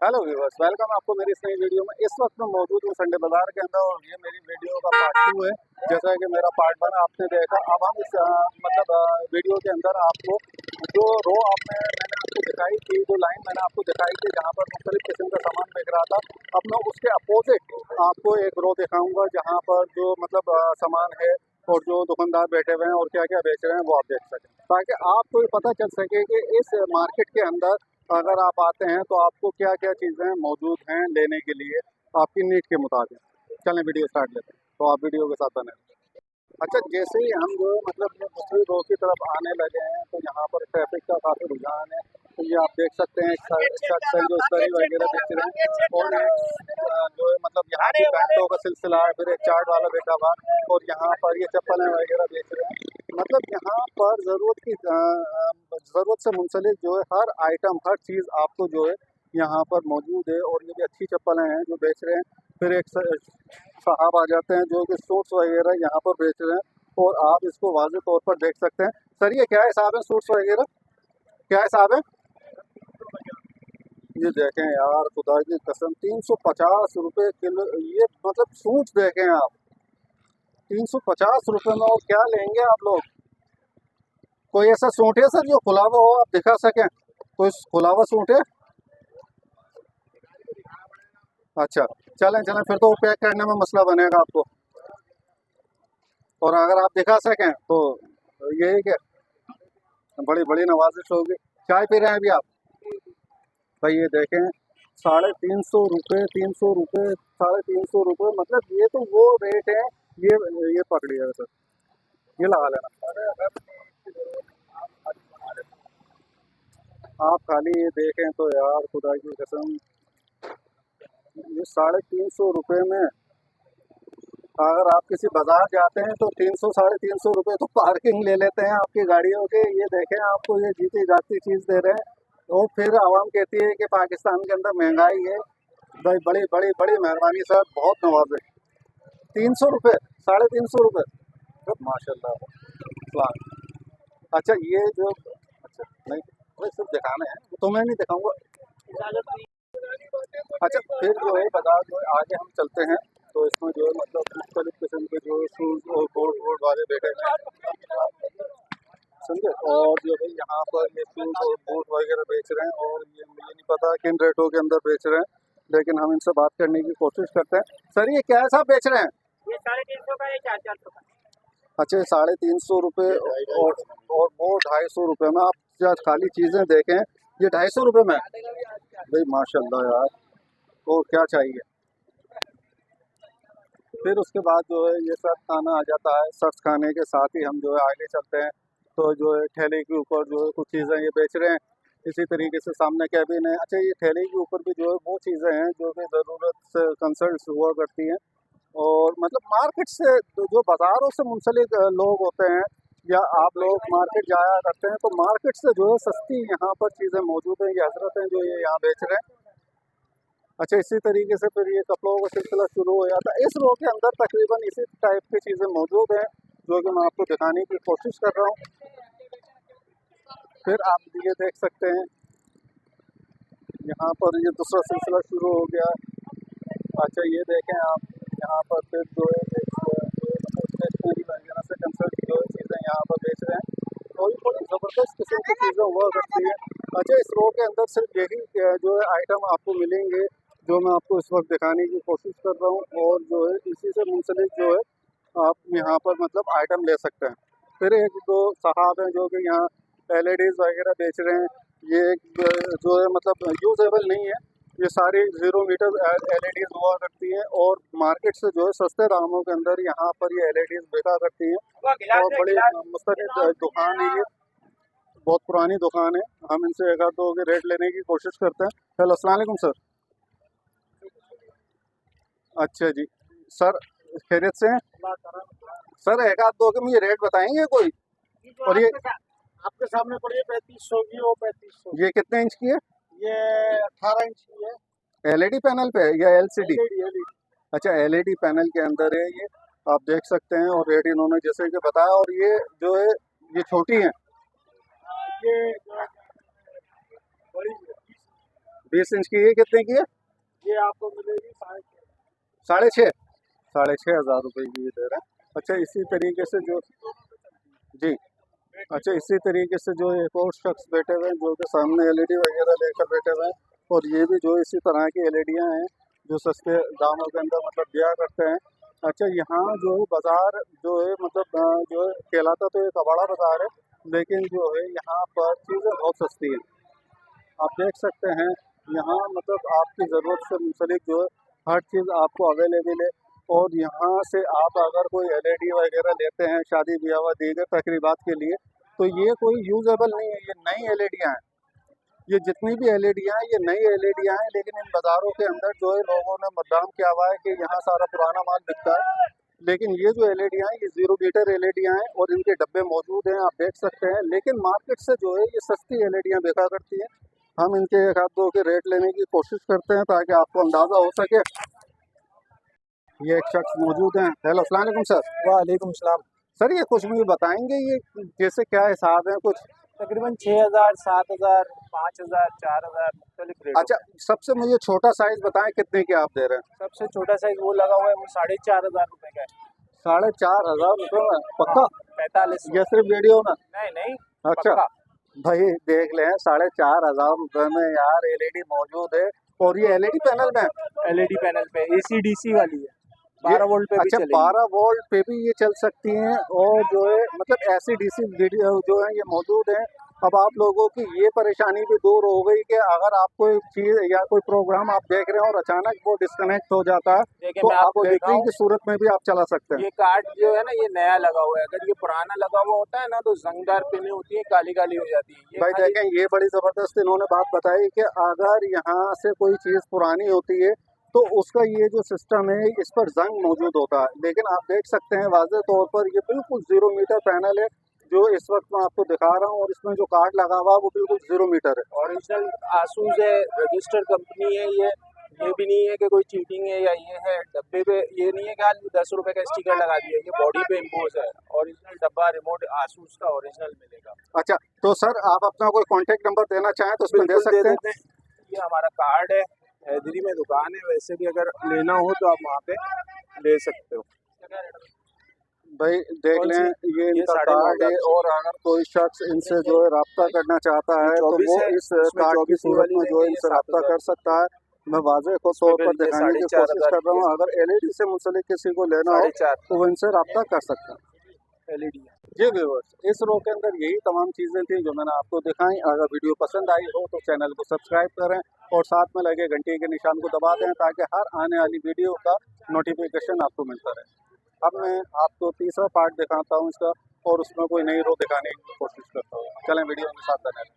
Hello viewers, welcome आपको मेरी इस नई वीडियो में। इस वक्त मैं मौजूद हूँ संडे बाजार के अंदर और ये मेरी वीडियो का पार्ट 2 है। जैसा कि मेरा पार्ट 1 आपने देखा, अब हम इस वीडियो के अंदर आपको जो रो मैंने आपको दिखाई थी, जो लाइन मैंने आपको दिखाई थी जहाँ पर मुख्तलिफ किस्म का सामान बिक रहा था, अब मैं उसके अपोजिट आपको एक रो दिखाऊंगा जहाँ पर जो सामान है और जो दुकानदार बैठे हुए हैं और क्या क्या बेच रहे हैं वो आप देख सकें, ताकि आपको ये पता चल सके कि इस मार्केट के अंदर अगर आप आते हैं तो आपको क्या क्या चीज़ें मौजूद हैं लेने के लिए आपकी नीड के मुताबिक। चलें वीडियो स्टार्ट लेते हैं, तो आप वीडियो के साथ बने। अच्छा, जैसे ही हम जो ये दूसरी रो की तरफ आने लगे हैं तो यहाँ पर ट्रैफिक का काफ़ी रुझान है। तो ये आप देख सकते हैं शख्स है जो दरी वगैरह बेच रहे हैं और जो यहाँ पे पैंटों का सिलसिला है, फिर एक चाट वाला बैठा हुआ और यहाँ पर ये चप्पलें वगैरह बेच रहे हैं। यहाँ पर ज़रूरत से मुंसलिक जो है हर आइटम, हर चीज़ आपको जो है यहाँ पर मौजूद है और ये भी अच्छी चप्पलें हैं जो बेच रहे हैं। फिर एक साहब आ जाते हैं जो कि सूट्स वगैरह यहाँ पर बेच रहे हैं और आप इसको वाज़ेह तौर पर देख सकते हैं। सर ये क्या हिसाब है सूट्स वगैरह, क्या हिसाब है? ये देखें यार, खुदा की कसम 350 रुपये किलो। ये सूट्स देखें आप 350 रुपये में, और क्या लेंगे आप लोग? कोई ऐसा सूट है सर जो खुला हुआ हो, आप दिखा सकें? कोई खुला हुआ सूट है? अच्छा, चलें चलें, फिर तो पैक करने में मसला बनेगा आपको। और अगर आप दिखा सकें तो यही कि बड़ी बड़ी नवाजिश होगी। चाय पी रहे हैं अभी आप? भाई ये देखें 350 रुपये, 300 रुपये, 350 रुपये, ये तो वो रेट है। ये पकड़िए सर, ये लगा लेना। आप खाली ये देखें तो यार खुदा की कसम, ये 350 रुपये में अगर आप किसी बाजार जाते हैं तो 300 350 रुपये तो पार्किंग ले लेते हैं आपकी गाड़ियों के। ये देखें, आपको ये जीती जाती चीज़ दे रहे हैं और फिर आवाम कहती है कि पाकिस्तान के अंदर महंगाई है। भाई बड़ी बड़ी बड़ी मेहरबानी सर, बहुत नवाजे। 300 रुपये, 350 रुपये, माशाल्लाह। अच्छा ये जो, अच्छा नहीं, भाई सिर्फ दिखाने हैं तो मैं नहीं दिखाऊंगा। अच्छा, फिर जो है बाजार जो है आगे हम चलते हैं तो इसमें जो है मुख्तलिफ किस्म के जो शूज़ और बोर्ड बोर्ड वाले बैठे हैं, समझे। और जो है यहाँ पर ये शूज़ और बूट वगैरह बेच रहे हैं और ये मुझे नहीं पता किन रेटों के अंदर बेच रहे हैं, लेकिन हम इनसे बात करने की कोशिश करते हैं। सर ये क्या ऐसा बेच रहे हैं? ये 350 का, ये 400 का। अच्छा, 350 रुपये और वो 250 रुपये में। आप खाली चीज़ें देखें, ये 250 रुपये में। भाई माशाल्लाह यार, और क्या चाहिए। फिर उसके बाद जो है ये सर्द खाना आ जाता है। सर्द खाने के साथ ही हम जो है आगे चलते हैं तो जो है ठेले के ऊपर जो है कुछ चीज़ें ये बेच रहे हैं। इसी तरीके से सामने कैबिन है। अच्छा, ये ठेले के ऊपर भी जो है वो चीज़ें हैं जो कि ज़रूरत से कंसल्ट हुआ करती हैं। और मार्केट से जो बाज़ारों से मुंसलिक लोग होते हैं या आप लोग मार्केट जाया करते हैं तो मार्केट से जो है सस्ती यहाँ पर चीज़ें मौजूद हैं। ये हजरत हैं जो ये यहाँ बेच रहे हैं। अच्छा, इसी तरीके से फिर ये कपड़ों का सिलसिला शुरू हो जाता है। इस रो के अंदर तकरीबन इसी टाइप की चीज़ें मौजूद हैं जो कि मैं आपको दिखाने की कोशिश कर रहा हूँ। फिर आप ये देख सकते हैं यहाँ पर ये दूसरा सिलसिला शुरू हो गया। अच्छा ये देखें आप, यहाँ पर फिर जो है स्टेशनरी वगैरह से कंसल्ट जो है चीज़ें यहाँ पर बेच रहे हैं। थोड़ी थोड़ी ज़बरदस्त किस्म की चीज़ें हुआ करती हैं। अच्छा, इस रो के अंदर सिर्फ यही जो है आइटम आपको मिलेंगे जो मैं आपको इस वक्त दिखाने की कोशिश कर रहा हूँ, और जो है इसी से मुंसलिक जो है आप यहाँ पर आइटम ले सकते हैं। फिर एक दो साहब हैं जो कि यहाँ LEDs वगैरह बेच रहे हैं। ये एक जो है यूजेबल नहीं है, ये सारी 0 मीटर LEDs हुआ करती हैं और मार्केट से जो है सस्ते दामों के अंदर यहाँ पर ये LEDs बिका करती हैं। और बड़ी मुस्तकिल दुकान है, ये बहुत पुरानी दुकान है। हम इनसे एक आध दो के रेट लेने की कोशिश करते हैं। हेलो, अस्सलाम वालेकुम सर। अच्छा जी सर, खैरियत से हैं? सर एक आध दो के मुझे रेट बताएंगे कोई? और ये आपके सामने पड़ी है 3500 की, वो 3500। ये कितने इंच की है? ये 18 इंच की है। LED पैनल पे है या LCD? LED। अच्छा, LED पैनल के अंदर है ये, आप देख सकते हैं। और रेट इन्होंने जैसे कि बताया, और ये जो है ये छोटी हैं। ये बड़ी 20 इंच की, ये कितने की है? ये आपको मिलेगी 6.5। 6.5, 6,500 रुपये की ये दे रहे हैं। अच्छा इसी तरीके से जो, जी, अच्छा इसी तरीके से जो एक और शख्स बैठे हुए हैं जो कि सामने एलईडी वगैरह लेकर बैठे हुए हैं, और ये भी जो इसी तरह की एलईडियाँ हैं जो सस्ते दामों के अंदर मतलब दिया करते हैं। अच्छा यहाँ जो है बाज़ार जो है मतलब जो है कहलाता तो एक बड़ा बाज़ार है, लेकिन जो है यहाँ पर चीज़ें बहुत सस्ती हैं। आप देख सकते हैं यहाँ मतलब आपकी ज़रूरत से मुंसलिक जो है हर चीज़ आपको अवेलेबल है। और यहाँ से आप अगर कोई एलईडी वगैरह लेते हैं शादी ब्याह व दीगर तकरीबात के लिए, तो ये कोई यूजेबल नहीं है, ये नई एलईडियाँ हैं। ये जितनी भी एलईडियाँ हैं ये नई एलईडियाँ हैं, लेकिन इन बाज़ारों के अंदर जो है लोगों ने बदनाम किया हुआ है कि यहाँ सारा पुराना माल बिकता है। लेकिन ये जो एलईडियाँ हैं ये 0 मीटर एलईडियाँ हैं और इनके डब्बे मौजूद हैं, आप देख सकते हैं। लेकिन मार्केट से जो है ये सस्ती एलईडियाँ बिका करती हैं। हम इनके एक आध दो के रेट लेने की कोशिश करते हैं ताकि आपको अंदाज़ा हो सके। ये एक शख्स मौजूद हैं। हेलो, अस्सलाम वालेकुम सर। वालेकुम सलाम। सर ये कुछ मुझे बताएंगे ये जैसे क्या हिसाब है कुछ? तकरीबन 6,000, 7,000, 5,000, 4,000 मुख्तलिफ रेट। अच्छा सबसे मुझे छोटा साइज बताएं कितने के आप दे रहे हैं? सबसे छोटा साइज वो लगा हुआ है, वो 4,500 रुपए का है। 4,500 रुपये में पक्का? 45। ये सिर्फ वीडियो में? नहीं नहीं, अच्छा पक्का। भाई देख लें 4,500 रुपये में यार एलईडी मौजूद है, और ये एलईडी पैनल में एलईडी पैनल पे AC/DC वाली है, ये 12 वोल्ट पे भी अच्छा चलेगी। 12 वोल्ट पे भी ये चल सकती हैं, और जो है मतलब ऐसी डीसी वीडियो जो है ये मौजूद है। अब आप लोगों की ये परेशानी भी दूर हो गई कि अगर आप कोई चीज़ या कोई प्रोग्राम आप देख रहे हैं और अचानक वो डिस्कनेक्ट हो जाता है, देखिए तो मैं आप आपको बैटरी दिखाऊं, की सूरत में भी आप चला सकते हैं। ये कार्ड जो है ना ये नया लगा हुआ है। अगर ये पुराना लगा हुआ होता है ना तो जंगदार पिनें होती है, काली काली हो जाती है। ये भाई खाली देखें ये बड़ी ज़बरदस्त इन्होंने बात बताई कि अगर यहाँ से कोई चीज़ पुरानी होती है तो उसका ये जो सिस्टम है इस पर जंग मौजूद होता है। लेकिन आप देख सकते हैं वाज़ेह तौर पर ये बिल्कुल 0 मीटर पैनल है जो इस वक्त मैं आपको दिखा रहा हूँ, और इसमें जो कार्ड लगा हुआ है वो बिल्कुल 0 मीटर है। ओरिजिनल आसूस है, रजिस्टर्ड कंपनी है ये भी नहीं है कि कोई चीटिंग है या ये है। डब्बे पे ये नहीं है कि आज 10 रुपए का स्टिकर लगा दिया, ये बॉडी पे इम्पोज है। ओरिजिनल डब्बा रिमोट आसूस का ओरिजिनल मिलेगा। अच्छा तो सर आप अपना कोई कॉन्टेक्ट नंबर देना चाहें तो उसमें दे सकते हैं? ये हमारा कार्ड है, हैदरी में दुकान है। वैसे भी अगर लेना हो तो आप वहाँ पे ले सकते हो। भाई देख कौन लें सी? ये इनका 9,500 कार्ड है, और अगर कोई शख्स इनसे जो है रब्ता करना चाहता है तो 24 वो है, इस इसमें कार्ड की 24 सूरत वाली में जो है लेंगे, इनसे ये रब्ता 7,000 कर सकता है। मैं वाज़ेह तौर पर ये दिखाने की कोशिश 4,500 कर रहा हूँ, अगर एलईडी से मुंसलिक किसी को लेना हो 4,500 तो वो इनसे रब्ता कर सकता है। LED। जी व्यूअर्स, इस रो के अंदर यही तमाम चीज़ें थी जो मैंने आपको दिखाई। अगर वीडियो पसंद आई हो तो चैनल को सब्सक्राइब करें और साथ में लगे घंटी के निशान को दबा दें ताकि हर आने वाली वीडियो का नोटिफिकेशन आपको मिलता रहे। अब मैं आपको तीसरा पार्ट दिखाता हूँ इसका, और उसमें कोई नई रो दिखाने की कोशिश करता हूँ। चलें वीडियो के साथ बने रहें।